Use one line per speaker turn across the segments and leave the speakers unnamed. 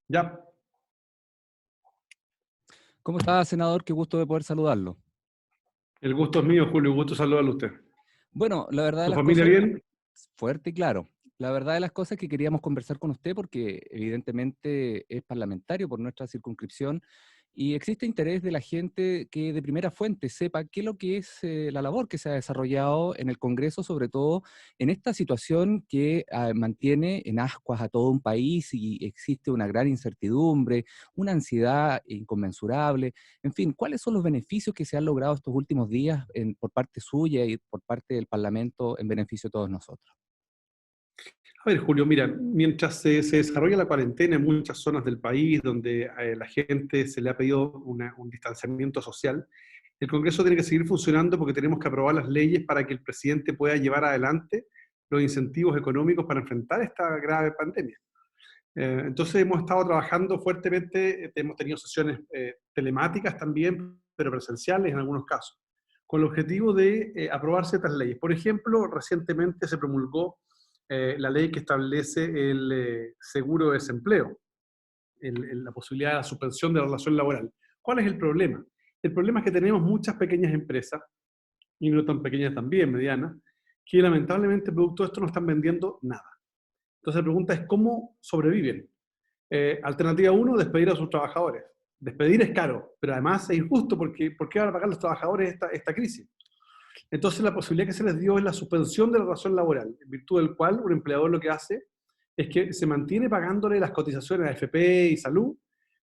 Ya,
¿Cómo está, senador? Qué gusto de poder saludarlo.
el gusto es mío, Julio, gusto saludarlo a usted.
Bueno, la verdad de
¿Su
las
familia
cosas,
bien?
fuerte y claro, la verdad de las cosas es que queríamos conversar con usted porque evidentemente es parlamentario por nuestra circunscripción y existe interés de la gente que de primera fuente sepa qué es lo que es la labor que se ha desarrollado en el Congreso, sobre todo en esta situación que mantiene en ascuas a todo un país y existe una gran incertidumbre, una ansiedad inconmensurable. En fin, ¿cuáles son los beneficios que se han logrado estos últimos días por parte suya y por parte del Parlamento en beneficio de todos nosotros?
A ver, Julio, mira, mientras se desarrolla la cuarentena en muchas zonas del país donde la gente se le ha pedido un distanciamiento social, el Congreso tiene que seguir funcionando porque tenemos que aprobar las leyes para que el presidente pueda llevar adelante los incentivos económicos para enfrentar esta grave pandemia. Entonces hemos estado trabajando fuertemente, hemos tenido sesiones telemáticas también, pero presenciales en algunos casos, con el objetivo de aprobar ciertas leyes. Por ejemplo, recientemente se promulgó la ley que establece el seguro de desempleo, la posibilidad de la suspensión de la relación laboral. ¿Cuál es el problema? El problema es que tenemos muchas pequeñas empresas, y no tan pequeñas también, medianas, que lamentablemente producto de esto no están vendiendo nada. Entonces la pregunta es, ¿cómo sobreviven? Alternativa uno, despedir a sus trabajadores. Despedir es caro, pero además es injusto porque ¿por qué van a pagar los trabajadores esta crisis? Entonces la posibilidad que se les dio es la suspensión de la relación laboral, en virtud del cual un empleador lo que hace es que se mantiene pagándole las cotizaciones a AFP y salud,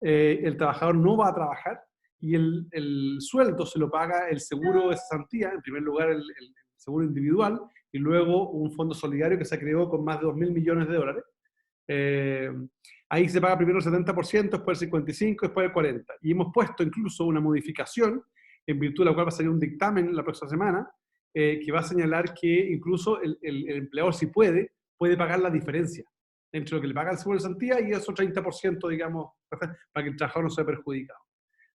el trabajador no va a trabajar y el sueldo se lo paga el seguro de cesantía, en primer lugar el seguro individual y luego un fondo solidario que se creó con más de 2.000 millones de dólares. eh, Ahí se paga primero el 70%, después el 55%, después el 40%. Y hemos puesto incluso una modificación, en virtud de la cual va a salir un dictamen la próxima semana, que va a señalar que incluso el empleador, si puede pagar la diferencia entre lo que le paga el seguro de cesantía y esos 30%, digamos, para que el trabajador no sea perjudicado.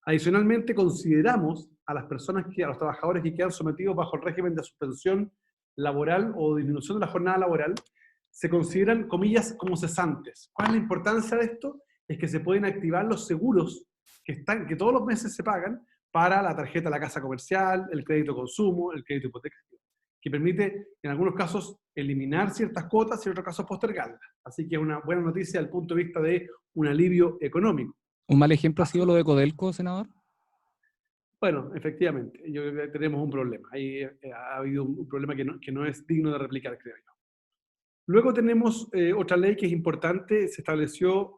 Adicionalmente, consideramos a las personas, a los trabajadores que quedan sometidos bajo el régimen de suspensión laboral o disminución de la jornada laboral, se consideran, comillas, como cesantes. ¿Cuál es la importancia de esto? Es que se pueden activar los seguros que todos los meses se pagan para la tarjeta de la casa comercial, el crédito consumo, el crédito hipotecario, que permite en algunos casos eliminar ciertas cuotas y en otros casos postergarlas. Así que es una buena noticia desde el punto de vista de un alivio económico.
¿Un mal ejemplo ha sido
Así,
lo de Codelco, senador?
bueno, efectivamente, yo creo que tenemos un problema. Ahí ha habido un problema que no es digno de replicar, creo yo. Luego tenemos otra ley que es importante, se estableció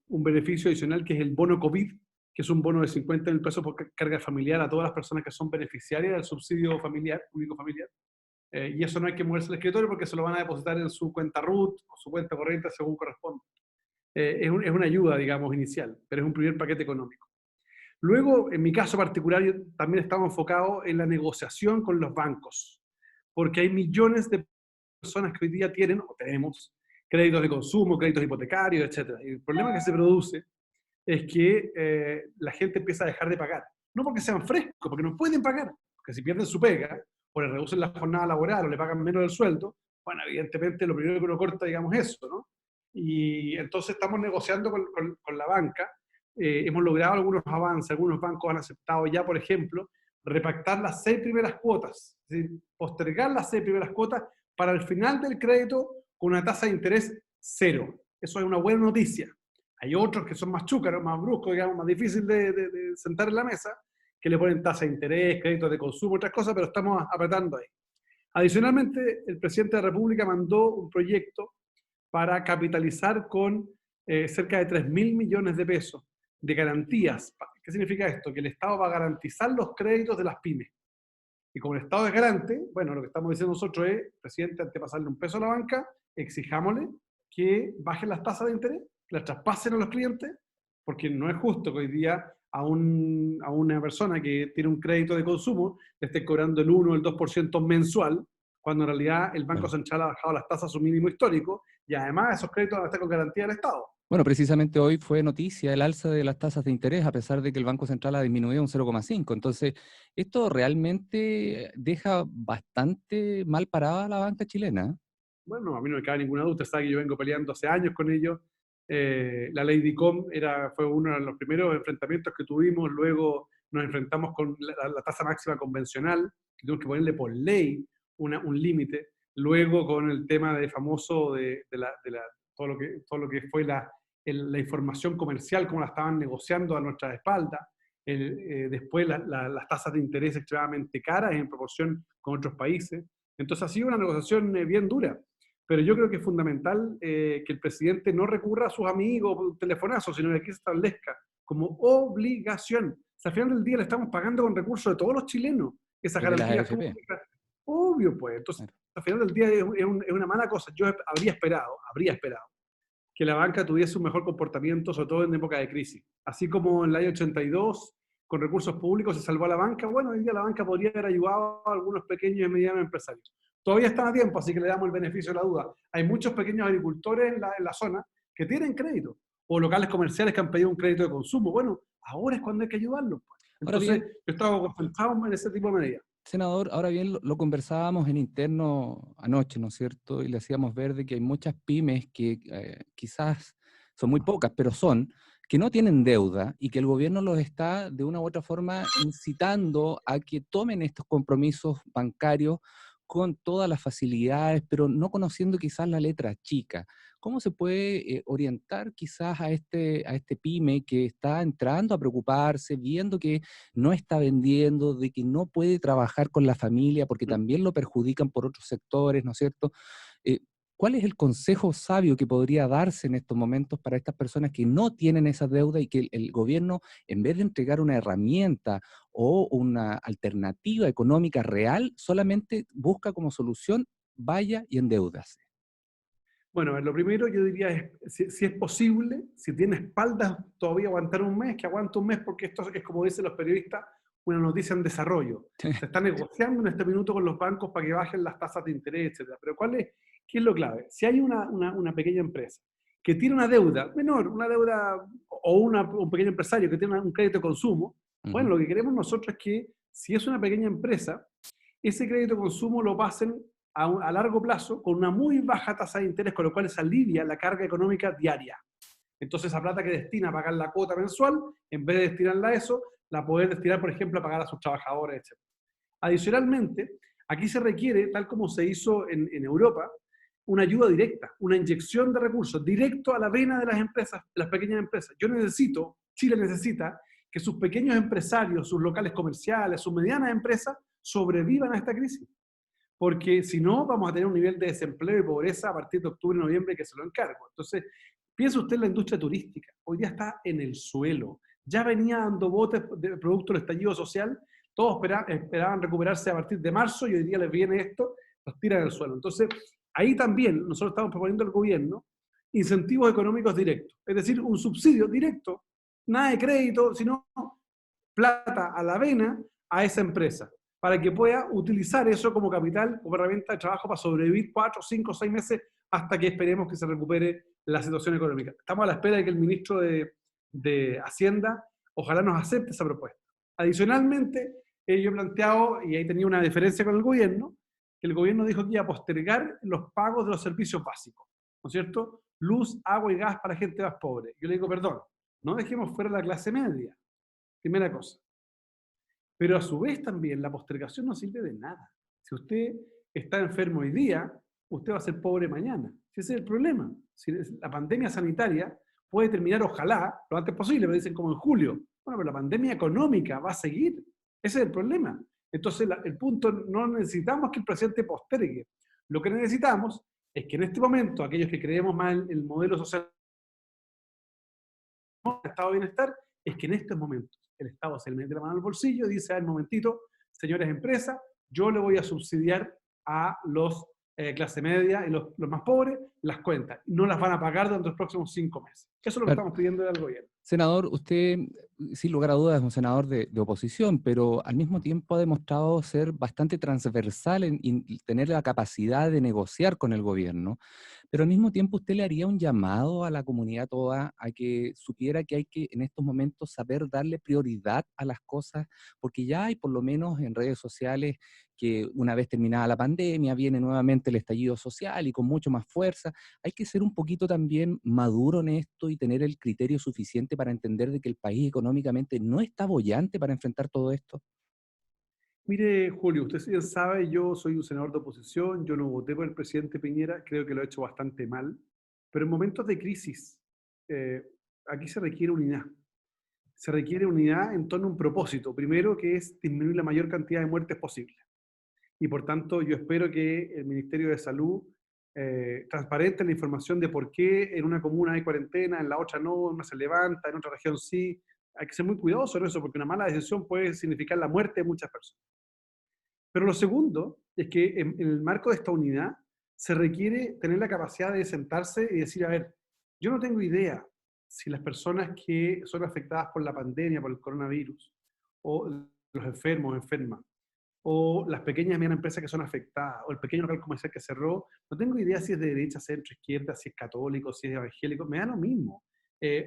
un beneficio adicional que es el bono COVID, que es un bono de 50.000 pesos por carga familiar a todas las personas que son beneficiarias del subsidio familiar, único familiar. Y eso no hay que moverse al escritorio porque se lo van a depositar en su cuenta RUT o su cuenta corriente según corresponde. Es una ayuda, digamos, inicial, pero es un primer paquete económico. Luego, en mi caso particular, yo también estaba enfocado en la negociación con los bancos, porque hay millones de personas que hoy día tienen o tenemos créditos de consumo, créditos hipotecarios, etcétera. Y el problema que se produce es que la gente empieza a dejar de pagar. No porque sean frescos, porque no pueden pagar. Porque si pierden su pega, o le reducen la jornada laboral, o le pagan menos del sueldo, bueno, evidentemente lo primero que uno corta, digamos, es eso, ¿no? Y entonces estamos negociando con la banca. Hemos logrado algunos avances, algunos bancos han aceptado ya, por ejemplo, repactar las 6 primeras cuotas, es decir, postergar las 6 primeras cuotas para el final del crédito con una tasa de interés cero. Eso es una buena noticia. Hay otros que son más chúcaros, más bruscos, digamos, más difícil de sentar en la mesa, que le ponen tasa de interés, créditos de consumo, otras cosas, pero estamos apretando ahí. Adicionalmente, el presidente de la República mandó un proyecto para capitalizar con cerca de 3.000 millones de pesos de garantías. ¿Qué significa esto? Que el Estado va a garantizar los créditos de las pymes. Y como el Estado es garante, bueno, lo que estamos diciendo nosotros es, presidente, antes de pasarle un peso a la banca, exijámosle que bajen las tasas de interés, que las traspasen a los clientes, porque no es justo que hoy día a una persona que tiene un crédito de consumo le esté cobrando el 1 o el 2% mensual, cuando en realidad el Banco
Claro.
Central ha bajado las tasas a su mínimo histórico y además esos créditos van a estar con garantía del Estado.
Bueno, precisamente hoy fue noticia el alza de las tasas de interés, a pesar de que el Banco Central ha disminuido un 0,5. Entonces, esto realmente deja bastante mal parada a la banca chilena.
Bueno, a mí no me cabe ninguna duda, usted sabe que yo vengo peleando hace años con ellos. La ley DICOM fue uno de los primeros enfrentamientos que tuvimos, luego nos enfrentamos con la tasa máxima convencional, que tuvimos que ponerle por ley un límite, luego con el tema de famoso todo lo que fue la información comercial, cómo la estaban negociando a nuestras espaldas, después las tasas de interés extremadamente caras en proporción con otros países. Entonces ha sido una negociación bien dura. Pero yo creo que es fundamental que el presidente no recurra a sus amigos por un telefonazo, sino que aquí se establezca como obligación. O sea, al final del día le estamos pagando con recursos de todos los chilenos esas
Desde las
garantías
AFP.
públicas. Obvio, pues. Entonces,
Claro.
al final del día es una mala cosa. Yo habría esperado que la banca tuviese un mejor comportamiento, sobre todo en época de crisis. Así como en el año 82, con recursos públicos se salvó a la banca, bueno, hoy día la banca podría haber ayudado a algunos pequeños y medianos empresarios. Todavía están a tiempo, así que le damos el beneficio de la duda. Hay muchos pequeños agricultores en la zona que tienen crédito, o locales comerciales que han pedido un crédito de consumo. Bueno, ahora es cuando hay que ayudarlos, pues.
Ahora
Entonces,
bien,
yo estaba concentrado en ese tipo de medidas.
senador, ahora bien, lo conversábamos en interno anoche, ¿no es cierto? Y le hacíamos ver de que hay muchas pymes que quizás son muy pocas, pero son, que no tienen deuda y que el gobierno los está de una u otra forma incitando a que tomen estos compromisos bancarios con todas las facilidades, pero no conociendo quizás la letra chica. ¿Cómo se puede orientar quizás a este pyme que está entrando a preocuparse, viendo que no está vendiendo, de que no puede trabajar con la familia porque también lo perjudican por otros sectores, ¿no es cierto? Eh, ¿Cuál es el consejo sabio que podría darse en estos momentos para estas personas que no tienen esa deuda y que el gobierno, en vez de entregar una herramienta o una alternativa económica real, solamente busca como solución, vaya y endeúdase?
Bueno, lo primero yo diría es, si es posible, si tiene espaldas todavía aguantar un mes, que aguante un mes, porque esto es, como dicen los periodistas, una noticia en desarrollo. Se está negociando en este minuto con los bancos para que bajen las tasas de interés, etcétera. Pero ¿qué es lo clave? Si hay una pequeña empresa que tiene una deuda menor, una deuda, o un pequeño empresario que tiene un crédito de consumo, bueno,
Ujú.
lo que queremos nosotros es que, si es una pequeña empresa, ese crédito de consumo lo pasen a largo plazo con una muy baja tasa de interés, con lo cual se alivia la carga económica diaria. Entonces, esa plata que destina a pagar la cuota mensual, en vez de destinarla a eso, la puede destinar, por ejemplo, a pagar a sus trabajadores, etc. Adicionalmente, aquí se requiere, tal como se hizo en Europa, una ayuda directa, una inyección de recursos directo a la vena de las empresas, de las pequeñas empresas. Chile necesita que sus pequeños empresarios, sus locales comerciales, sus medianas empresas sobrevivan a esta crisis. Porque si no, vamos a tener un nivel de desempleo y pobreza a partir de octubre y noviembre que se lo encargo. Entonces, piensa usted en la industria turística. Hoy día está en el suelo. Ya venía dando botes de producto del estallido social. Todos esperaban recuperarse a partir de marzo y hoy día les viene esto, los tiran al suelo. Entonces, ahí también nosotros estamos proponiendo al gobierno incentivos económicos directos. Es decir, un subsidio directo, nada de crédito, sino plata a la vena a esa empresa, para que pueda utilizar eso como capital, como herramienta de trabajo para sobrevivir 4, 5, 6 meses hasta que esperemos que se recupere la situación económica. Estamos a la espera de que el ministro de Hacienda ojalá nos acepte esa propuesta. Adicionalmente, yo he planteado, y ahí tenía una diferencia con el gobierno, que el gobierno dijo que iba a postergar los pagos de los servicios básicos, ¿no es cierto? Luz, agua y gas para gente más pobre. Yo le digo, perdón, no dejemos fuera la clase media, primera cosa. Pero a su vez también la postergación no sirve de nada. Si usted está enfermo hoy día, usted va a ser pobre mañana. Ese es el problema. Si la pandemia sanitaria puede terminar, ojalá, lo antes posible, me dicen como en julio. Bueno, pero la pandemia económica va a seguir. Ese es el problema. Entonces, el punto, no necesitamos que el presidente postergue. Lo que necesitamos es que en este momento, aquellos que creemos más en el modelo social del estado de bienestar, es que en estos momentos el Estado se le mete la mano al bolsillo y dice, a ver, momentito, señores empresas, yo le voy a subsidiar a los clase media y los más pobres las cuentas. No las van a pagar durante los próximos 5 meses. Eso es lo que
Claro.
estamos pidiendo al gobierno.
Senador, usted, sin lugar a dudas, es un senador de oposición, pero al mismo tiempo ha demostrado ser bastante transversal y tener la capacidad de negociar con el gobierno. Pero al mismo tiempo usted le haría un llamado a la comunidad toda a que supiera que hay que en estos momentos saber darle prioridad a las cosas, porque ya hay por lo menos en redes sociales que una vez terminada la pandemia viene nuevamente el estallido social y con mucho más fuerza. Hay que ser un poquito también maduro en esto y tener el criterio suficiente para entender de que el país económicamente no está boyante para enfrentar todo esto.
Mire, Julio, usted bien sabe, yo soy un senador de oposición, yo no voté por el presidente Piñera, creo que lo ha hecho bastante mal, pero en momentos de crisis, eh, aquí se requiere unidad. Se requiere unidad en torno a un propósito, primero que es disminuir la mayor cantidad de muertes posible. Y por tanto, yo espero que el Ministerio de Salud transparente la información de por qué en una comuna hay cuarentena, en la otra no, en una se levanta, en otra región sí. Hay que ser muy cuidadosos en eso, porque una mala decisión puede significar la muerte de muchas personas. Pero lo segundo es que en el marco de esta unidad se requiere tener la capacidad de sentarse y decir, a ver, yo no tengo idea si las personas que son afectadas por la pandemia, por el coronavirus, o los enfermos, enfermas, o las pequeñas y medianas empresas que son afectadas, o el pequeño local comercial que cerró, no tengo idea si es de derecha, centro, izquierda, si es católico, si es evangélico, me da lo mismo.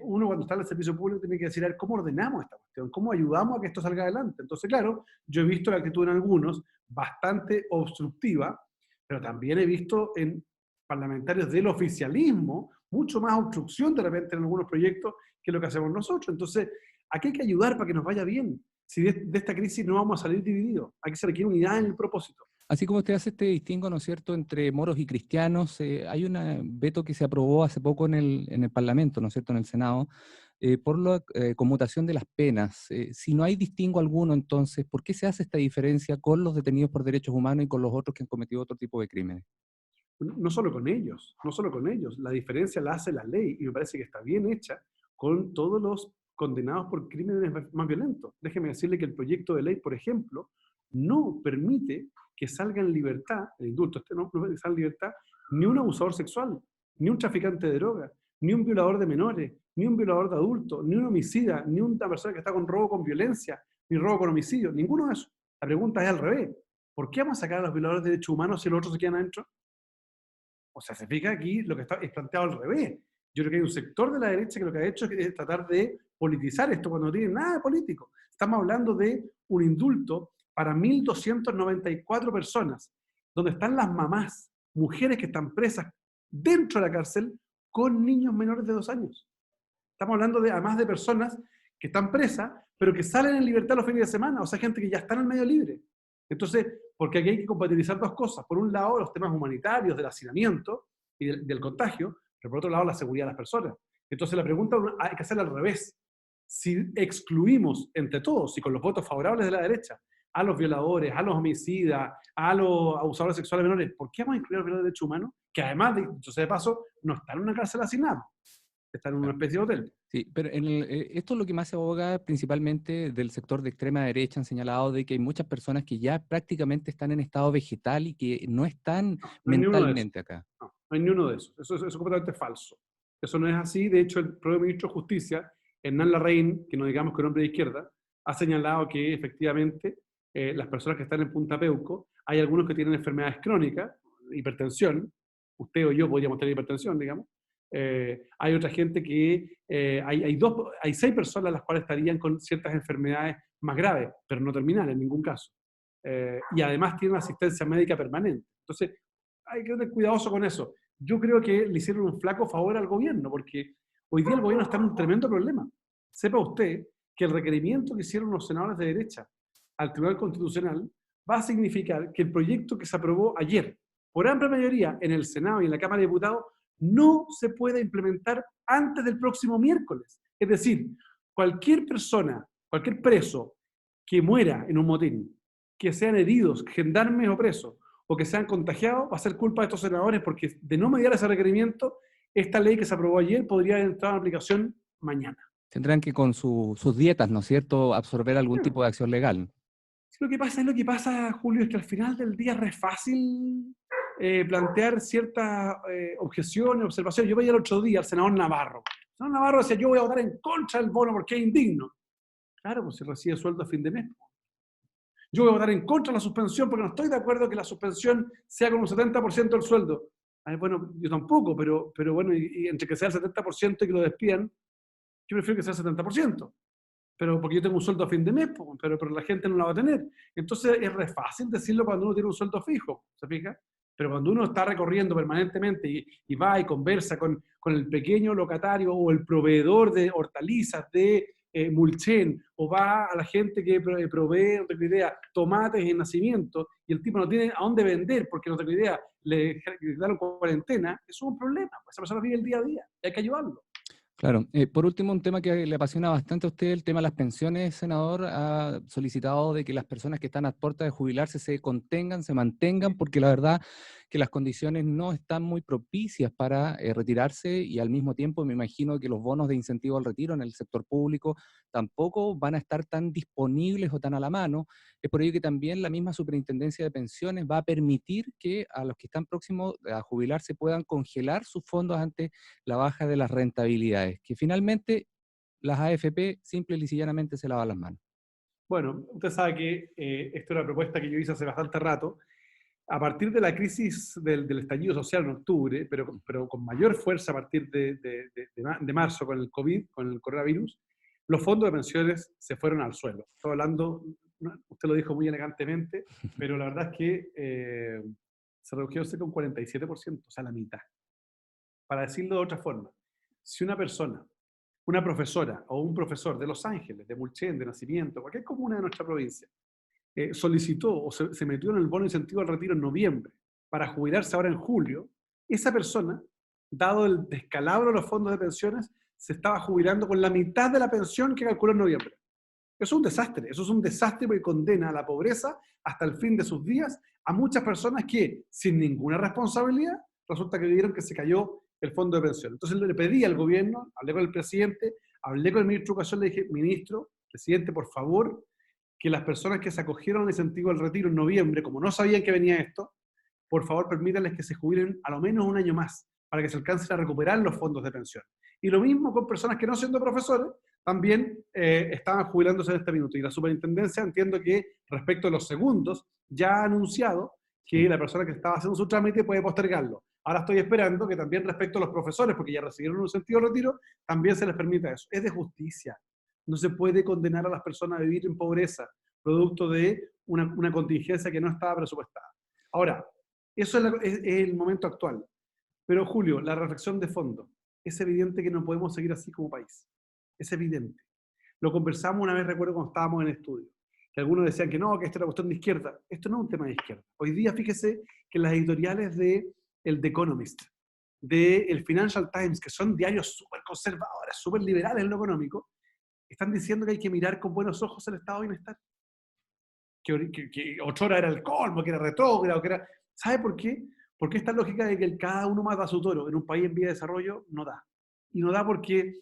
Uno cuando está en el servicio público tiene que decir, a ver, ¿cómo ordenamos esta cuestión? ¿Cómo ayudamos a que esto salga adelante? Entonces, claro, yo he visto la actitud en algunos bastante obstructiva, pero también he visto en parlamentarios del oficialismo mucho más obstrucción de repente en algunos proyectos que lo que hacemos nosotros. Entonces, aquí hay que ayudar para que nos vaya bien. Si de esta crisis no vamos a salir divididos, hay que se requiere unidad en el propósito.
Así como usted hace este distingo, ¿no es cierto?, entre moros y cristianos, hay un veto que se aprobó hace poco en el Parlamento, ¿no es cierto?, en el Senado, por la conmutación de las penas. Si no hay distingo alguno, entonces, ¿por qué se hace esta diferencia con los detenidos por derechos humanos y con los otros que han cometido otro tipo de crímenes?
No solo con ellos, no solo con ellos, la diferencia la hace la ley y me parece que está bien hecha con todos los condenados por crímenes más violentos. Déjeme decirle que el proyecto de ley, por ejemplo, no permite que salga en libertad, el indulto este no permite que salga en libertad, ni un abusador sexual, ni un traficante de drogas, ni un violador de menores, ni un violador de adultos, ni un homicida, ni una persona que está con robo con violencia, ni robo con homicidio, ninguno de esos. La pregunta es al revés. ¿Por qué vamos a sacar a los violadores de derechos humanos si los otros se quedan adentro? O sea, se fija aquí lo que está es planteado al revés. Yo creo que hay un sector de la derecha que lo que ha hecho es tratar de politizar esto cuando no tiene nada de político. Estamos hablando de un indulto para 1.294 personas, donde están las mamás, mujeres que están presas dentro de la cárcel con niños menores de 2 años. Estamos hablando de, además de personas que están presas, pero que salen en libertad los fines de semana, o sea, gente que ya está en el medio libre. Entonces, porque aquí hay que compatibilizar dos cosas. Por un lado, los temas humanitarios del hacinamiento y del contagio, pero por otro lado, la seguridad de las personas. Entonces, la pregunta hay que hacerla al revés. Si excluimos entre todos y con los votos favorables de la derecha a los violadores, a los homicidas, a los abusadores sexuales menores, ¿por qué vamos a incluir a los violadores de derechos humanos? Que además, dicho sea de paso, no están en una cárcel asignados, están en una especie de hotel.
Sí, pero esto es lo que más se aboga principalmente del sector de extrema derecha. Han señalado de que hay muchas personas que ya prácticamente están en estado vegetal y que no están
No, no hay ni uno de esos.
mentalmente acá.
No, no hay ni uno de esos. Eso es completamente falso. Eso no es así. De hecho, el propio ministro de Justicia, Hernán Larraín, que no digamos que es un hombre de izquierda, ha señalado que efectivamente las personas que están en Punta Peuco, hay algunos que tienen enfermedades crónicas, hipertensión, usted o yo podríamos tener hipertensión, digamos. Hay otra gente que, hay 6 personas las cuales estarían con ciertas enfermedades más graves, pero no terminales en ningún caso. Y además tienen asistencia médica permanente. Entonces, hay que ser cuidadoso con eso. Yo creo que le hicieron un flaco favor al gobierno, porque hoy día el gobierno está en un tremendo problema. Sepa usted que el requerimiento que hicieron los senadores de derecha al Tribunal Constitucional va a significar que el proyecto que se aprobó ayer, por amplia mayoría, en el Senado y en la Cámara de Diputados, no se puede implementar antes del próximo miércoles. Es decir, cualquier persona, cualquier preso que muera en un motín, que sean heridos, gendarmes o presos, o que sean contagiados, va a ser culpa de estos senadores porque de no mediar ese requerimiento, esta ley que se aprobó ayer podría entrar en aplicación mañana.
Tendrán que con sus dietas, ¿no es cierto?, absorber algún
Bueno,
tipo de acción legal.
lo que pasa, Julio, es que al final del día es re fácil plantear ciertas objeciones, observaciones. Yo veía el otro día al senador Navarro. El senador Navarro decía, yo voy a votar en contra del bono porque es indigno. Claro, pues si recibe sueldo a fin de mes. Yo voy a votar en contra de la suspensión porque no estoy de acuerdo que la suspensión sea con un 70% del sueldo. Bueno, yo tampoco, pero bueno, y entre que sea el 70% y que lo despidan, yo prefiero que sea el 70%. Pero porque yo tengo un sueldo a fin de mes, pero la gente no la va a tener. Entonces es re fácil decirlo cuando uno tiene un sueldo fijo, ¿se fija? Pero cuando uno está recorriendo permanentemente y va y conversa con el pequeño locatario o el proveedor de hortalizas de Mulchen, o va a la gente que provee, no tengo idea, tomates en nacimiento, y el tipo no tiene a dónde vender porque no tengo idea, le quedaron cuarentena, eso es un problema, pues esa persona vive el día a día, y hay que ayudarlo.
Claro. Por último, un tema que le apasiona bastante a usted, el tema de las pensiones, senador, ha solicitado de que las personas que están a puerta de jubilarse se contengan, se mantengan, porque la verdad que las condiciones no están muy propicias para retirarse y al mismo tiempo me imagino que los bonos de incentivo al retiro en el sector público tampoco van a estar tan disponibles o tan a la mano. Es por ello que también la misma Superintendencia de Pensiones va a permitir que a los que están próximos a jubilarse puedan congelar sus fondos ante la baja de las rentabilidades, que finalmente las AFP simple y sencillamente se lavan las manos.
Bueno, usted sabe que esta es una propuesta que yo hice hace bastante rato. A partir de la crisis del estallido social en octubre, pero con mayor fuerza a partir de marzo con el COVID, con el coronavirus, los fondos de pensiones se fueron al suelo. Estoy hablando, usted lo dijo muy elegantemente, pero la verdad es que se redujeron cerca un 47%, o sea, la mitad. Para decirlo de otra forma, si una persona, una profesora o un profesor de Los Ángeles, de Mulchen, de Nacimiento, cualquier comuna de nuestra provincia, solicitó o se metió en el bono incentivo al retiro en noviembre para jubilarse ahora en julio, esa persona, dado el descalabro de los fondos de pensiones, se estaba jubilando con la mitad de la pensión que calculó en noviembre. Eso es un desastre porque condena a la pobreza hasta el fin de sus días a muchas personas que, sin ninguna responsabilidad, resulta que vieron que se cayó el fondo de pensión. Entonces le pedí al gobierno, hablé con el presidente, hablé con el ministro de Educación, le dije, ministro, presidente, por favor, que las personas que se acogieron al incentivo al retiro en noviembre, como no sabían que venía esto, por favor permítanles que se jubilen a lo menos un año más para que se alcancen a recuperar los fondos de pensión. Y lo mismo con personas que no siendo profesores, también estaban jubilándose en este minuto. Y la superintendencia, entiendo que respecto a los segundos, ya ha anunciado que la persona que estaba haciendo su trámite puede postergarlo. Ahora estoy esperando que también respecto a los profesores, porque ya recibieron un incentivo de retiro, también se les permita eso. Es de justicia. No se puede condenar a las personas a vivir en pobreza, producto de una contingencia que no estaba presupuestada. Ahora, eso es el momento actual. Pero Julio, la reflexión de fondo. Es evidente que no podemos seguir así como país. Es evidente. Lo conversamos una vez, recuerdo, cuando estábamos en estudio, que algunos decían que no, que esto era cuestión de izquierda. Esto no es un tema de izquierda. Hoy día, fíjese que las editoriales de el The Economist, de el Financial Times, que son diarios súper conservadores, súper liberales en lo económico, están diciendo que hay que mirar con buenos ojos el estado de bienestar. Que otrora era el colmo, que era retrógrado, que era... ¿Sabe por qué? Porque esta lógica de que cada uno mata a su toro en un país en vía de desarrollo no da. Y no da porque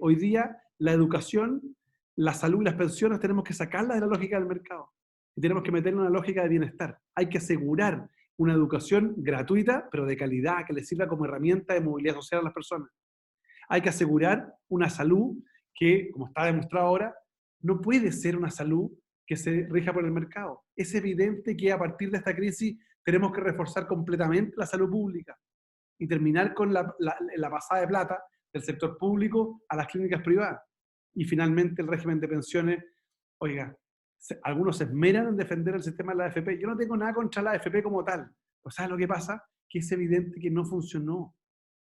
hoy día la educación, la salud y las pensiones tenemos que sacarlas de la lógica del mercado. Y tenemos que meterla en una lógica de bienestar. Hay que asegurar una educación gratuita, pero de calidad, que le sirva como herramienta de movilidad social a las personas. Hay que asegurar una salud que, como está demostrado ahora, no puede ser una salud que se rija por el mercado. Es evidente que a partir de esta crisis tenemos que reforzar completamente la salud pública y terminar con la pasada de plata del sector público a las clínicas privadas. Y finalmente el régimen de pensiones, oiga, algunos se esmeran en defender el sistema de la AFP. Yo no tengo nada contra la AFP como tal. Pues ¿sabes lo que pasa? Que es evidente que no funcionó.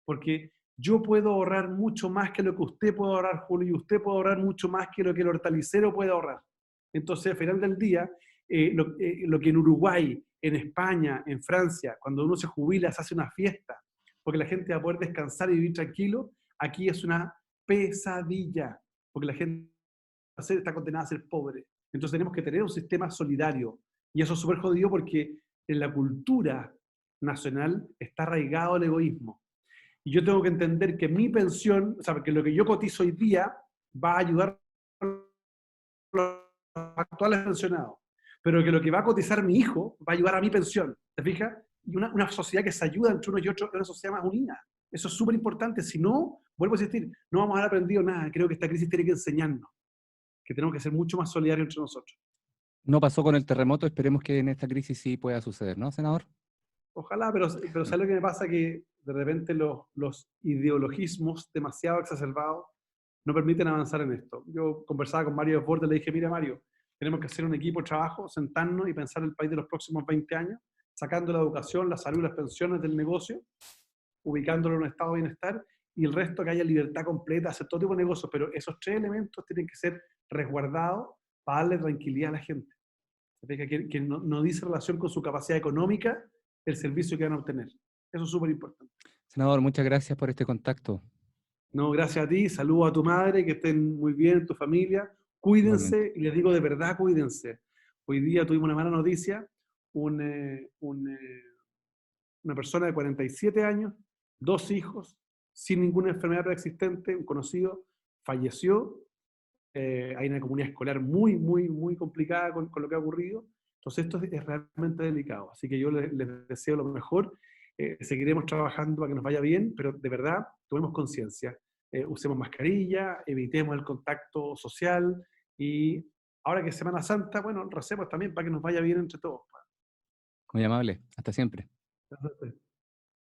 Porque yo puedo ahorrar mucho más que lo que usted puede ahorrar, Julio, y usted puede ahorrar mucho más que lo que el hortalicero puede ahorrar. Entonces, al final del día, lo que en Uruguay, en España, en Francia, cuando uno se jubila, se hace una fiesta, porque la gente va a poder descansar y vivir tranquilo, aquí es una pesadilla, porque la gente está condenada a ser pobre. Entonces tenemos que tener un sistema solidario. Y eso es súper jodido porque en la cultura nacional está arraigado el egoísmo. Y yo tengo que entender que mi pensión, o sea, que lo que yo cotizo hoy día va a ayudar a los actuales pensionados, pero que lo que va a cotizar mi hijo va a ayudar a mi pensión, ¿te fijas? Y una sociedad que se ayuda entre unos y otros es una sociedad más unida. Eso es súper importante. Si no, vuelvo a insistir, no vamos a haber aprendido nada. Creo que esta crisis tiene que enseñarnos que tenemos que ser mucho más solidarios entre nosotros.
No pasó con el terremoto, esperemos que en esta crisis sí pueda suceder, ¿no, senador?
Ojalá, pero ¿sabes lo que me pasa? Que de repente los ideologismos demasiado exacerbados no permiten avanzar en esto. Yo conversaba con Mario Desbordes, le dije, mira Mario, tenemos que hacer un equipo de trabajo, sentarnos y pensar el país de los próximos 20 años, sacando la educación, la salud y las pensiones del negocio, ubicándolo en un estado de bienestar, y el resto que haya libertad completa, hacer todo tipo de negocios, pero esos tres elementos tienen que ser resguardados para darle tranquilidad a la gente. Que no dice relación con su capacidad económica el servicio que van a obtener. Eso es súper importante.
Senador, muchas gracias por este contacto.
No, gracias a ti, saludo a tu madre, que estén muy bien, tu familia,
Igualmente.
cuídense, y les digo de verdad, cuídense. Hoy día tuvimos una mala noticia, una persona de 47 años, dos hijos, sin ninguna enfermedad preexistente, un conocido, falleció. Hay una comunidad escolar muy, muy, muy complicada con lo que ha ocurrido. Entonces esto es realmente delicado. Así que yo les deseo lo mejor. Seguiremos trabajando para que nos vaya bien, pero de verdad tomemos conciencia. Usemos mascarilla, evitemos el contacto social y ahora que es Semana Santa, bueno, recemos también para que nos vaya bien entre todos.
Muy amable. Hasta siempre.